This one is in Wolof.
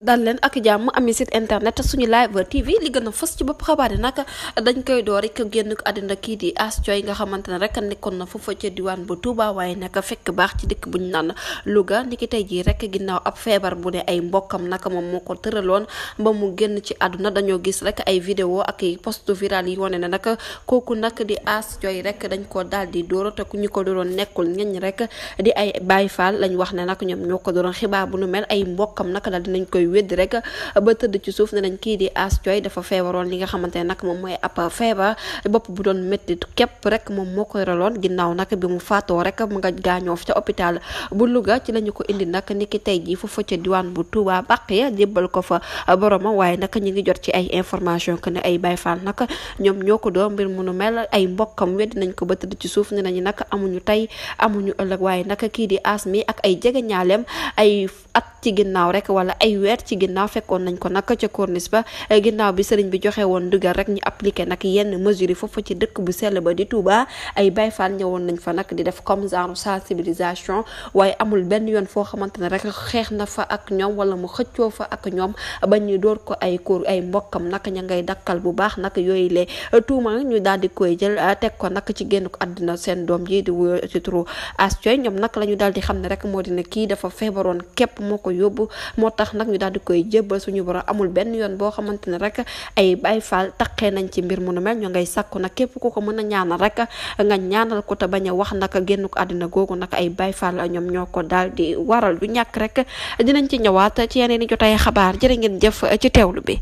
dal leen ak jàmm ami site internet suñu live tv li gën a fës ci bopp xabaar yi nag dañ koy door rek génn àddina kii di Ass Thioye nga xamante ne rek nekkoon na foofa ca diwaan bu Touba waaye nag fekk baax ci dëkk bu ñu naan Louga niki tey jii rek ginnaaw ab feebar bu ne ay mbokkam nag moom moo ko tëraloon ba mu génn ci àdduna dañoo gis rek ay vidéo ak ay post viral yi wane ne nag kooku nag di Ass Thioye rek dañ ko daal di dóor te ku ñu ko doon nekkul ñeñ rek di ay Baye Fall lañ wax ne nag ñoom ñoo ko doon xibaar bu nu mel ay mbokkam nag daal dinañ koy weddi rek ba tëdd ci suuf ne nañ kii di Ass Thioye dafa feebaroon li nga xamante ne nag moom mooy ab feebar bopp bu doon métti képp rek moom moo koy raloon ginnaaw nag bi mu faatoo rek mu nga gaañoo ca hôpital bu Louga ci lañu ko indi nag niki tey jii foofu ca diwaan bu Touba Baqiya jébbal ko fa boromam waaye nag ñi ngi jot ci ay information que ne ay Baye Fall nag ñoom ñoo ko doon mbir mu nu mel ay mbokkam weddi nañ ko ba tëdd ci suuf ne nañu nag amuñu tey amuñu ëllëg waaye nag kii di Ass mi ak ay jege ñaaleem ay at ci ginnaaw rek wala ay weer ci ginnaaw fekkoon nañ ko nag ca corniche ba ginnaaw bi sëriñ bi joxe woon ndigal rek ñu appliqué nag yenn mesures yi foofu ci dëkk bu sell ba di Touba ay Baye Fall ñëwoon nañ fa nag di def comme genre sensibilisation waaye amul benn yoon foo xamante ne rek xeex na fa ak ñoom wala mu xëccoo fa ak ñoom ba ñu door ko ay kóor ay mbokkam nag ña ngay dakkal bu baax nag yooyu le tuuma ñu daal di koy jël teg ko nag ci génn ko àddina seen doom ji di wuyoo ci turu Ass Thioye ñoom nag la ñu daal di xam ne rek moo di ne kii dafa feebaroon képp moo ko yóbbu moo tax nag ñu daal di koy jébbal suñu borom amul benn yoon boo xamante ne rek ay Baye Fall taqee nañ ci mbir mu nu mel ñu ngay sàkku nag képp ku ko mën a ñaanal rek nga ñaanal ko te bañ a wax nag génn ko àddina googu nag ay Baye Fall ñoom ñoo ko daal di waral du ñàkk rek dinañ ci ñëwaat ci yeneen i jotaay xabaar jërë ngeen jëf ci teewlu bi